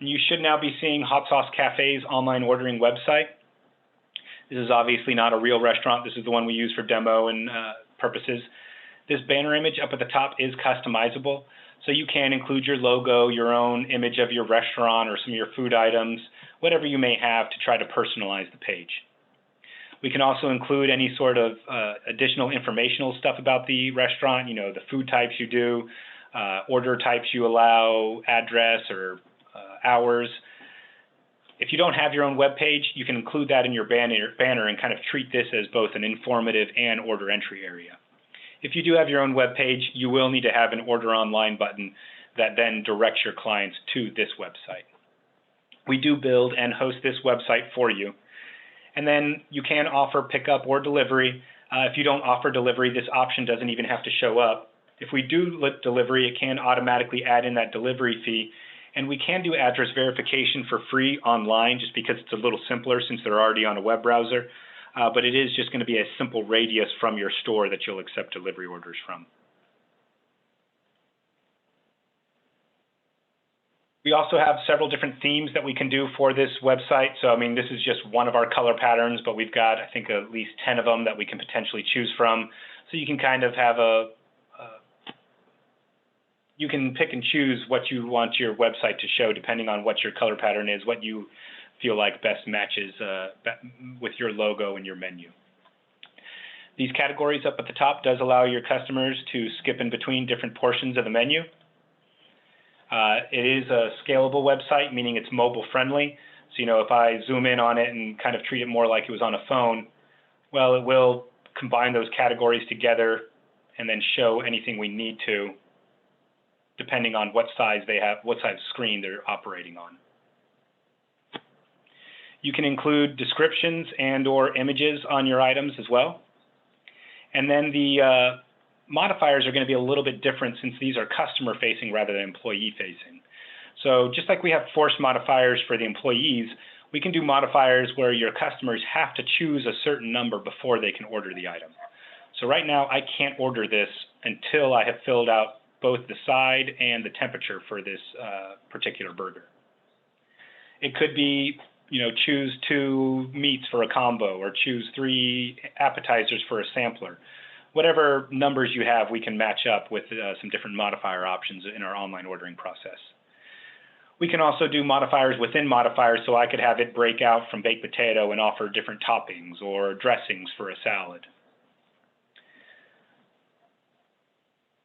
And you should now be seeing Hot Sauce Cafe's online ordering website. This is obviously not a real restaurant. This is the one we use for demo and purposes. This banner image up at the top is customizable, so you can include your logo, your own image of your restaurant or some of your food items, whatever you may have to try to personalize the page. We can also include any sort of additional informational stuff about the restaurant, you know, the food types you do, order types you allow, address or hours. If you don't have your own web page, you can include that in your banner and kind of treat this as both an informative and order entry area. If you do have your own web page, you will need to have an order online button that then directs your clients to this website. We do build and host this website for you. And then you can offer pickup or delivery. If you don't offer delivery, this option doesn't even have to show up. If we do delivery, it can automatically add in that delivery fee. And we can do address verification for free online just because it's a little simpler since they're already on a web browser. But it is just going to be a simple radius from your store that you'll accept delivery orders from. We also have several different themes that we can do for this website. So, I mean, this is just one of our color patterns, but we've got, I think, at least 10 of them that we can potentially choose from. So you can kind of have you can pick and choose what you want your website to show depending on what your color pattern is, what you feel like best matches with your logo and your menu. These categories up at the top does allow your customers to skip in between different portions of the menu. It is a scalable website, meaning it's mobile friendly. So, you know, if I zoom in on it and kind of treat it more like it was on a phone, well, it will combine those categories together and then show anything we need to, depending on what size they have, what size screen they're operating on. You can include descriptions and or images on your items as well. And then the modifiers are going to be a little bit different since these are customer facing rather than employee facing. So just like we have force modifiers for the employees, we can do modifiers where your customers have to choose a certain number before they can order the item. So right now I can't order this until I have filled out both the side and the temperature for this particular burger. It could be, you know, choose 2 meats for a combo or choose 3 appetizers for a sampler. Whatever numbers you have, we can match up with some different modifier options in our online ordering process. We can also do modifiers within modifiers, so I could have it break out from baked potato and offer different toppings or dressings for a salad.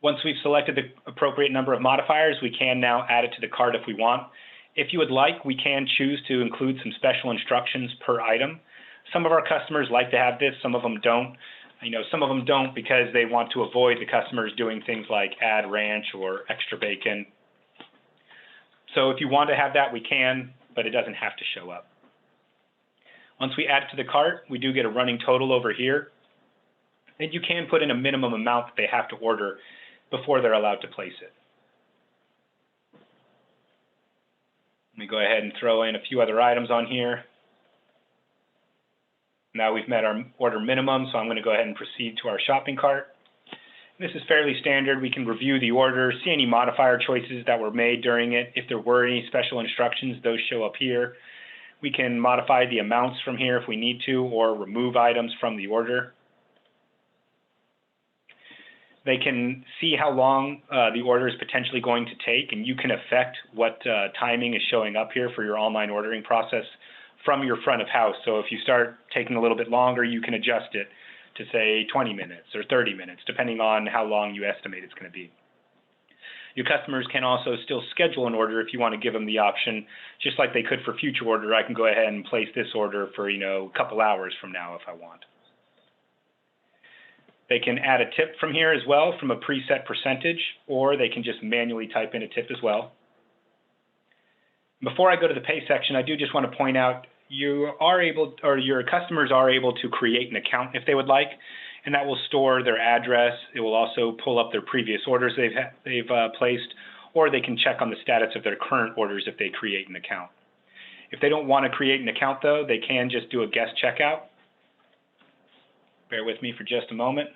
Once we've selected the appropriate number of modifiers, we can now add it to the cart if we want. If you would like, we can choose to include some special instructions per item. Some of our customers like to have this, some of them don't. You know, some of them don't because they want to avoid the customers doing things like add ranch or extra bacon. So if you want to have that, we can, but it doesn't have to show up. Once we add it to the cart, we do get a running total over here. And you can put in a minimum amount that they have to order before they're allowed to place it. Let me go ahead and throw in a few other items on here. Now we've met our order minimum, so I'm going to go ahead and proceed to our shopping cart. This is fairly standard. We can review the order, see any modifier choices that were made during it. If there were any special instructions, those show up here. We can modify the amounts from here if we need to, or remove items from the order. They can see how long the order is potentially going to take, and you can affect what timing is showing up here for your online ordering process from your front of house. So if you start taking a little bit longer, you can adjust it to say 20 minutes or 30 minutes, depending on how long you estimate it's going to be. Your customers can also still schedule an order if you want to give them the option, just like they could for future order. I can go ahead and place this order for, you know, a couple hours from now if I want. They can add a tip from here as well from a preset percentage, or they can just manually type in a tip as well. Before I go to the pay section, I do just want to point out you are able, or your customers are able to create an account if they would like, and that will store their address. It will also pull up their previous orders they've placed, or they can check on the status of their current orders if they create an account. If they don't want to create an account though, they can just do a guest checkout. Bear with me for just a moment.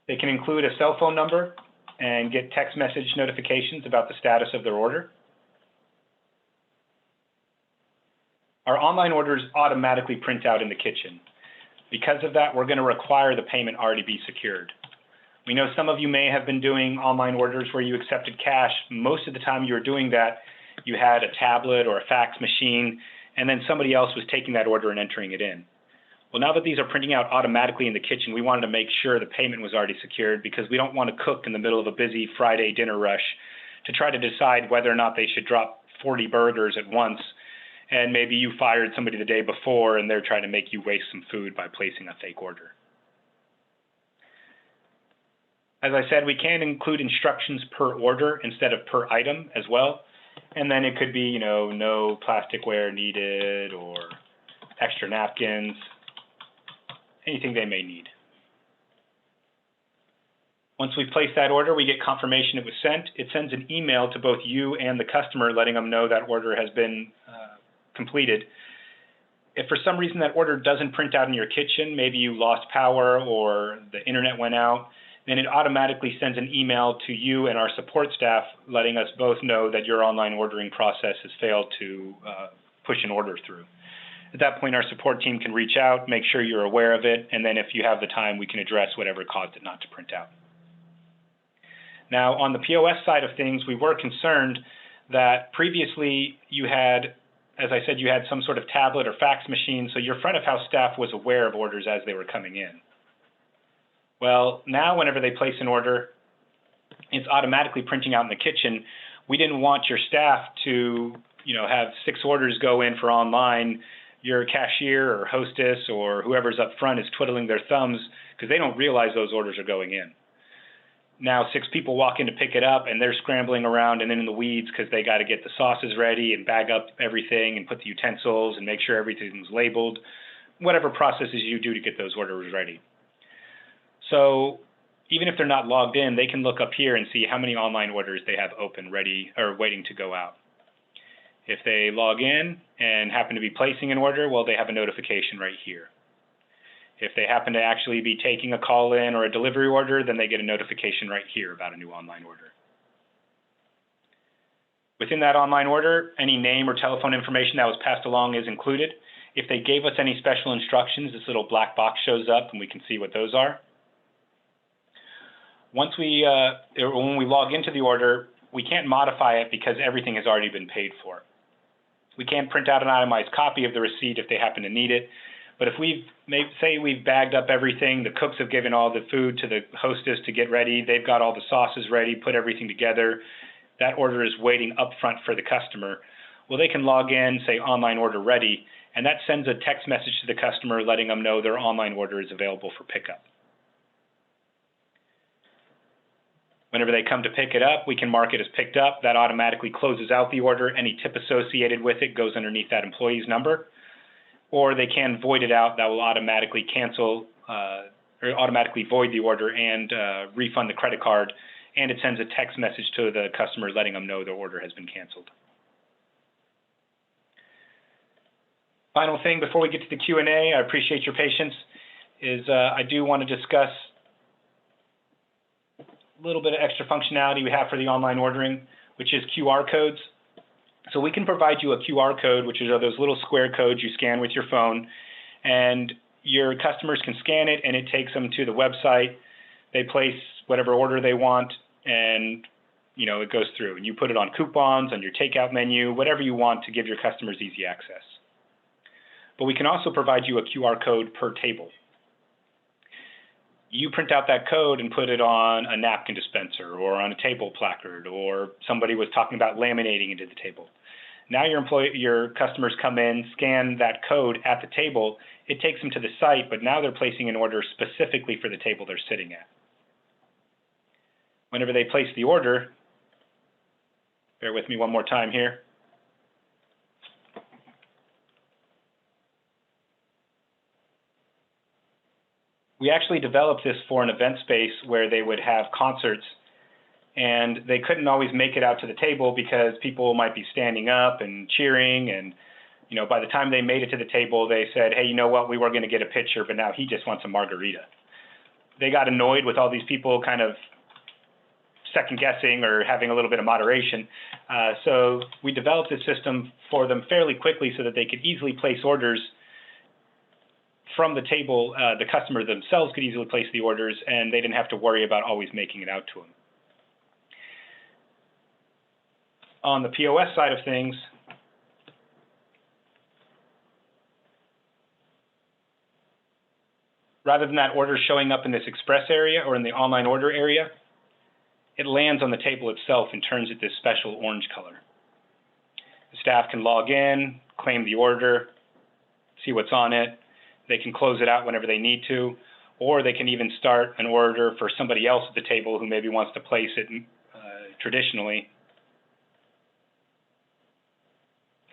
They can include a cell phone number and get text message notifications about the status of their order. Our online orders automatically print out in the kitchen. Because of that, we're going to require the payment already be secured. We know some of you may have been doing online orders where you accepted cash. Most of the time you were doing that, you had a tablet or a fax machine, and then somebody else was taking that order and entering it in. Well, now that these are printing out automatically in the kitchen, we wanted to make sure the payment was already secured because we don't want to cook in the middle of a busy Friday dinner rush to try to decide whether or not they should drop 40 burgers at once, and maybe you fired somebody the day before and they're trying to make you waste some food by placing a fake order. As I said, we can include instructions per order instead of per item as well. And then it could be, you know, no plasticware needed or extra napkins, anything they may need. Once we place that order, we get confirmation it was sent. It sends an email to both you and the customer letting them know that order has been completed. If for some reason that order doesn't print out in your kitchen, maybe you lost power or the internet went out, then it automatically sends an email to you and our support staff letting us both know that your online ordering process has failed to push an order through. At that point, our support team can reach out, make sure you're aware of it, and then if you have the time, we can address whatever caused it not to print out. Now, on the POS side of things, we were concerned that previously you had, as I said, you had some sort of tablet or fax machine, so your front of house staff was aware of orders as they were coming in. Well, now whenever they place an order, it's automatically printing out in the kitchen. We didn't want your staff to, have 6 orders go in for online. Your cashier or hostess or whoever's up front is twiddling their thumbs because they don't realize those orders are going in. Now 6 people walk in to pick it up and they're scrambling around and then in the weeds because they got to get the sauces ready and bag up everything and put the utensils and make sure everything's labeled, whatever processes you do to get those orders ready. So even if they're not logged in, they can look up here and see how many online orders they have open, ready, or waiting to go out. If they log in and happen to be placing an order, well, they have a notification right here. If they happen to actually be taking a call-in or a delivery order, then they get a notification right here about a new online order. Within that online order, any name or telephone information that was passed along is included. If they gave us any special instructions, this little black box shows up and we can see what those are. When we log into the order, we can't modify it because everything has already been paid for. We can't print out an itemized copy of the receipt if they happen to need it. But if say we've bagged up everything, the cooks have given all the food to the hostess to get ready, they've got all the sauces ready, put everything together, that order is waiting up front for the customer. Well, they can log in, say online order ready, and that sends a text message to the customer letting them know their online order is available for pickup. Whenever they come to pick it up, we can mark it as picked up. That automatically closes out the order. Any tip associated with it goes underneath that employee's number. Or they can void it out. That will automatically cancel or automatically void the order and refund the credit card. And it sends a text message to the customer letting them know their order has been canceled. Final thing before we get to the Q&A, I appreciate your patience, is I do want to discuss a little bit of extra functionality we have for the online ordering, which is QR codes. So we can provide you a QR code, which are those little square codes you scan with your phone, and your customers can scan it, and it takes them to the website. They place whatever order they want, and it goes through. And you put it on coupons, on your takeout menu, whatever you want to give your customers easy access. But we can also provide you a QR code per table. You print out that code and put it on a napkin dispenser or on a table placard, or somebody was talking about laminating into the table. Now your customers come in, scan that code at the table, it takes them to the site, but now they're placing an order specifically for the table they're sitting at. Whenever they place the order, bear with me one more time here. We actually developed this for an event space where they would have concerts, and they couldn't always make it out to the table because people might be standing up and cheering, and by the time they made it to the table, they said, hey, you know what, we were going to get a picture, but now he just wants a margarita. They got annoyed with all these people kind of second guessing or having a little bit of moderation. So we developed this system for them fairly quickly so that they could easily place orders from the table. The customer themselves could easily place the orders, and they didn't have to worry about always making it out to them. On the POS side of things, rather than that order showing up in this express area or in the online order area, it lands on the table itself and turns it this special orange color. The staff can log in, claim the order, see what's on it. They can close it out whenever they need to, or they can even start an order for somebody else at the table who maybe wants to place it traditionally.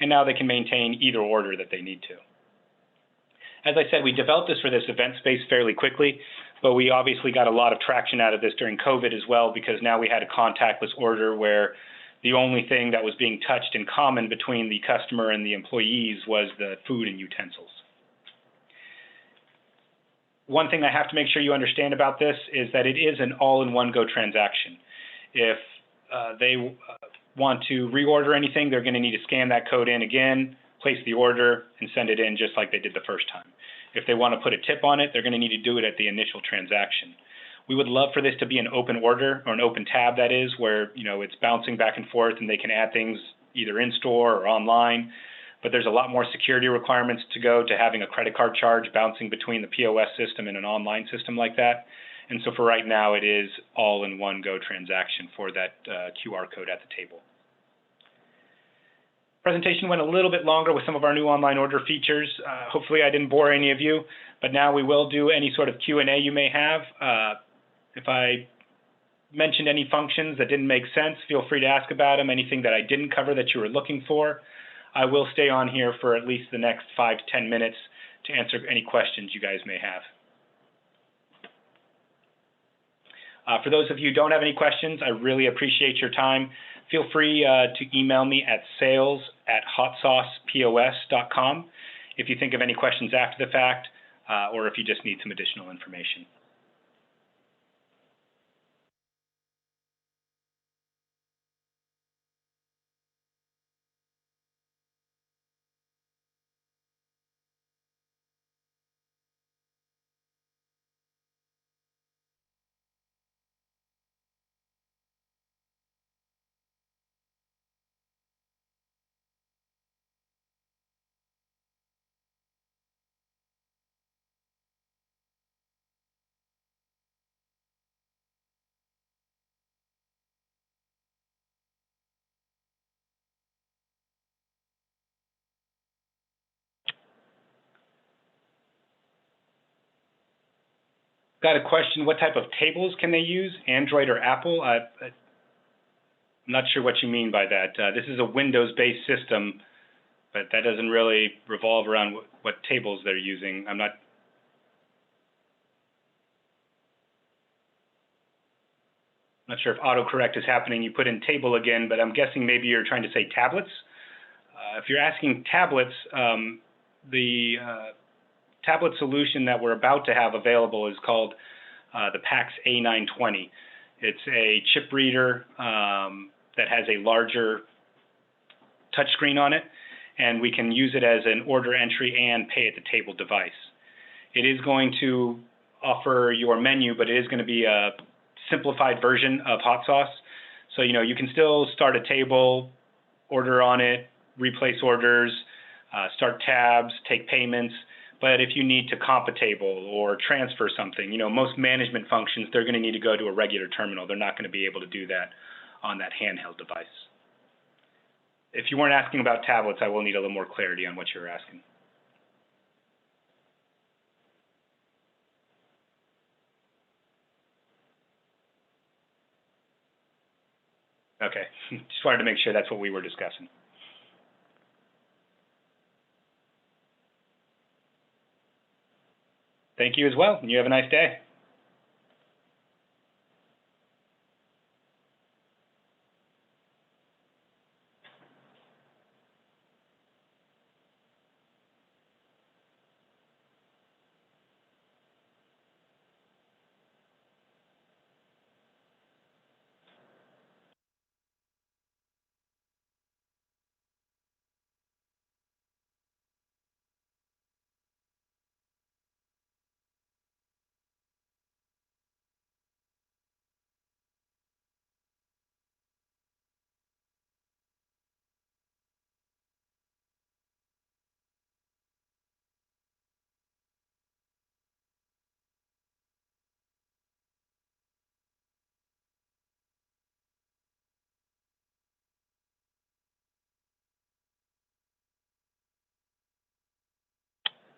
And now they can maintain either order that they need to. As I said, we developed this for this event space fairly quickly, but we obviously got a lot of traction out of this during COVID as well, because now we had a contactless order where the only thing that was being touched in common between the customer and the employees was the food and utensils. One thing I have to make sure you understand about this is that it is an all-in-one go transaction. If they want to reorder anything, they're going to need to scan that code in again, place the order, and send it in just like they did the first time. If they want to put a tip on it, they're going to need to do it at the initial transaction. We would love for this to be an open order, or an open tab, that is, where it's bouncing back and forth and they can add things either in store or online. But there's a lot more security requirements to go to having a credit card charge bouncing between the POS system and an online system like that. And so for right now, it is all in one go transaction for that QR code at the table. Presentation went a little bit longer with some of our new online order features. Hopefully I didn't bore any of you, but now we will do any sort of Q&A you may have. If I mentioned any functions that didn't make sense, feel free to ask about them. Anything that I didn't cover that you were looking for, I will stay on here for at least the next 5 to 10 minutes to answer any questions you guys may have. For those of you who don't have any questions, I really appreciate your time. Feel free to email me at sales@hotsaucepos.com if you think of any questions after the fact, or if you just need some additional information. Got a question, what type of tables can they use, Android or Apple? I'm not sure what you mean by that. This is a Windows-based system, but that doesn't really revolve around what tables they're using. I'm not sure if autocorrect is happening. You put in table again, but I'm guessing maybe you're trying to say tablets. If you're asking tablets, the tablet solution that we're about to have available is called the PAX A920. It's a chip reader that has a larger touchscreen on it, and we can use it as an order entry and pay at the table device. It is going to offer your menu, but it is going to be a simplified version of Hot Sauce. So, you can still start a table, order on it, replace orders, start tabs, take payments. But if you need to comp a table or transfer something, most management functions, they're going to need to go to a regular terminal. They're not going to be able to do that on that handheld device. If you weren't asking about tablets, I will need a little more clarity on what you're asking. Okay, just wanted to make sure that's what we were discussing. Thank you as well, and you have a nice day.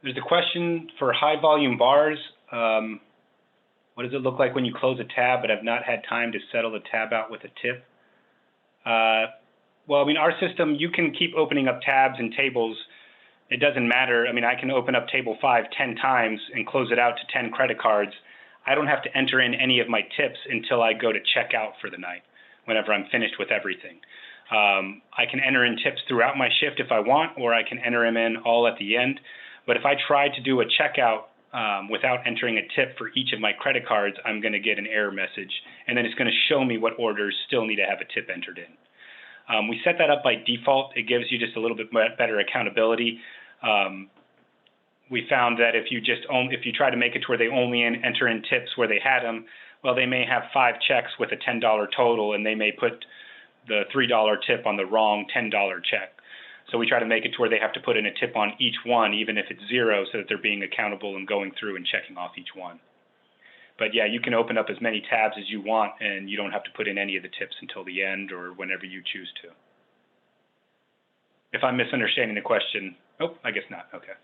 There's a question for high volume bars. What does it look like when you close a tab but have not had time to settle the tab out with a tip? Well, I mean, our system, you can keep opening up tabs and tables. It doesn't matter. I mean, I can open up table 5 10 times and close it out to 10 credit cards. I don't have to enter in any of my tips until I go to check out for the night, whenever I'm finished with everything. I can enter in tips throughout my shift if I want, or I can enter them in all at the end. But if I try to do a checkout without entering a tip for each of my credit cards, I'm going to get an error message, and then it's going to show me what orders still need to have a tip entered in. We set that up by default. It gives you just a little bit better accountability. We found that if you try to make it to where they only enter in tips where they had them, well, they may have 5 checks with a $10 total, and they may put the $3 tip on the wrong $10 check. So we try to make it to where they have to put in a tip on each one, even if it's 0, so that they're being accountable and going through and checking off each one. But yeah, you can open up as many tabs as you want, and you don't have to put in any of the tips until the end or whenever you choose to. If I'm misunderstanding the question, oh, I guess not, okay.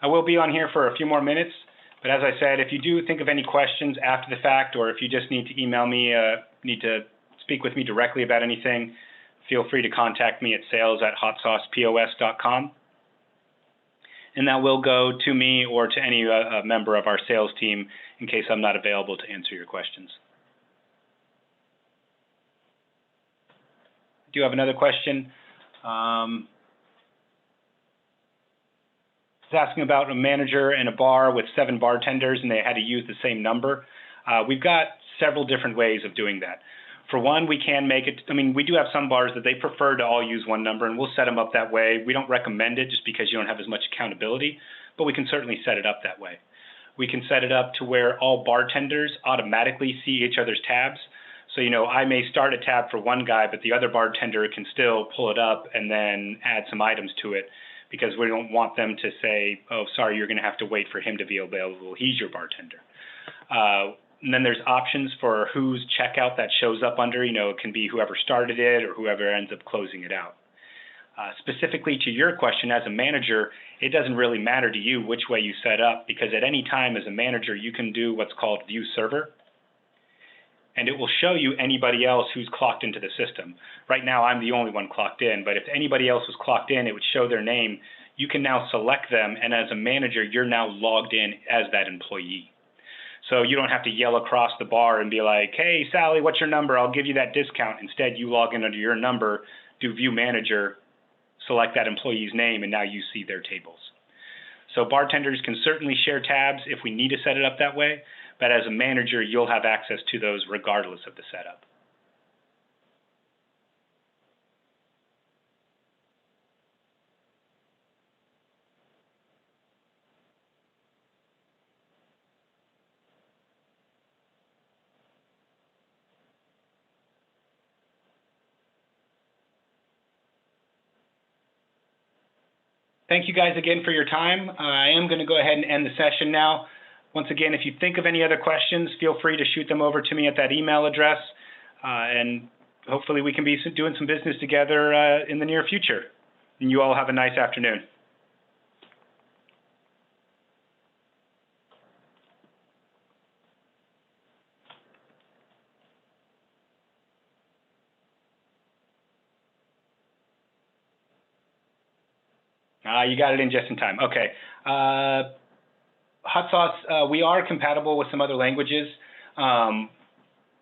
I will be on here for a few more minutes, but as I said, if you do think of any questions after the fact, or if you just need to email me, need to speak with me directly about anything, feel free to contact me at sales@hotsaucepos.com. And that will go to me or to any member of our sales team in case I'm not available to answer your questions. I do have another question. It's asking about a manager in a bar with 7 bartenders and they had to use the same number. We've got several different ways of doing that. For one, we can make it, I mean, we do have some bars that they prefer to all use one number, and we'll set them up that way. We don't recommend it just because you don't have as much accountability, but we can certainly set it up that way. We can set it up to where all bartenders automatically see each other's tabs. So, you know, I may start a tab for one guy, but the other bartender can still pull it up and then add some items to it, because we don't want them to say, oh, sorry, you're going to have to wait for him to be available. He's your bartender. And then there's options for whose checkout that shows up under. You know, it can be whoever started it or whoever ends up closing it out. Specifically to your question, as a manager, it doesn't really matter to you which way you set up, because at any time as a manager, you can do what's called view server. And it will show you anybody else who's clocked into the system. Right now, I'm the only one clocked in, but if anybody else was clocked in, it would show their name. You can now select them, and as a manager, you're now logged in as that employee. So you don't have to yell across the bar and be like, hey, Sally, what's your number? I'll give you that discount. Instead, you log in under your number, do view manager, select that employee's name, and now you see their tables. So bartenders can certainly share tabs if we need to set it up that way. But as a manager, you'll have access to those regardless of the setup. Thank you guys again for your time. I am going to go ahead and end the session now. Once again, if you think of any other questions, feel free to shoot them over to me at that email address, and hopefully we can be doing some business together in the near future. And you all have a nice afternoon. You got it in just in time. Okay. Hot Sauce, we are compatible with some other languages.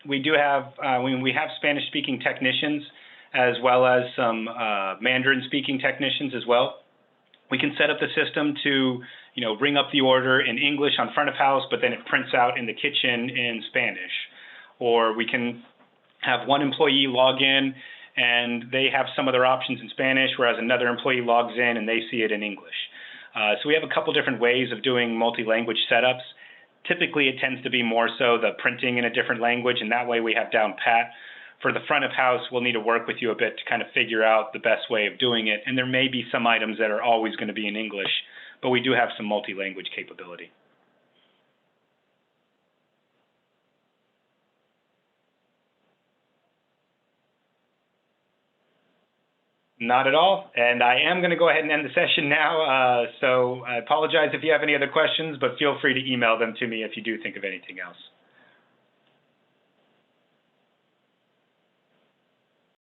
We do have, we have Spanish-speaking technicians as well as some Mandarin-speaking technicians as well. We can set up the system to, you know, ring up the order in English on front of house, but then it prints out in the kitchen in Spanish. Or we can have one employee log in and they have some of their options in Spanish, whereas another employee logs in and they see it in English. So we have a couple different ways of doing multi-language setups. Typically, it tends to be more so the printing in a different language, and that way we have down pat. For the front of house, we'll need to work with you a bit to kind of figure out the best way of doing it, and there may be some items that are always going to be in English, but we do have some multi-language capability. Not at all, and I am going to go ahead and end the session now, so I apologize if you have any other questions, but feel free to email them to me if you do think of anything else.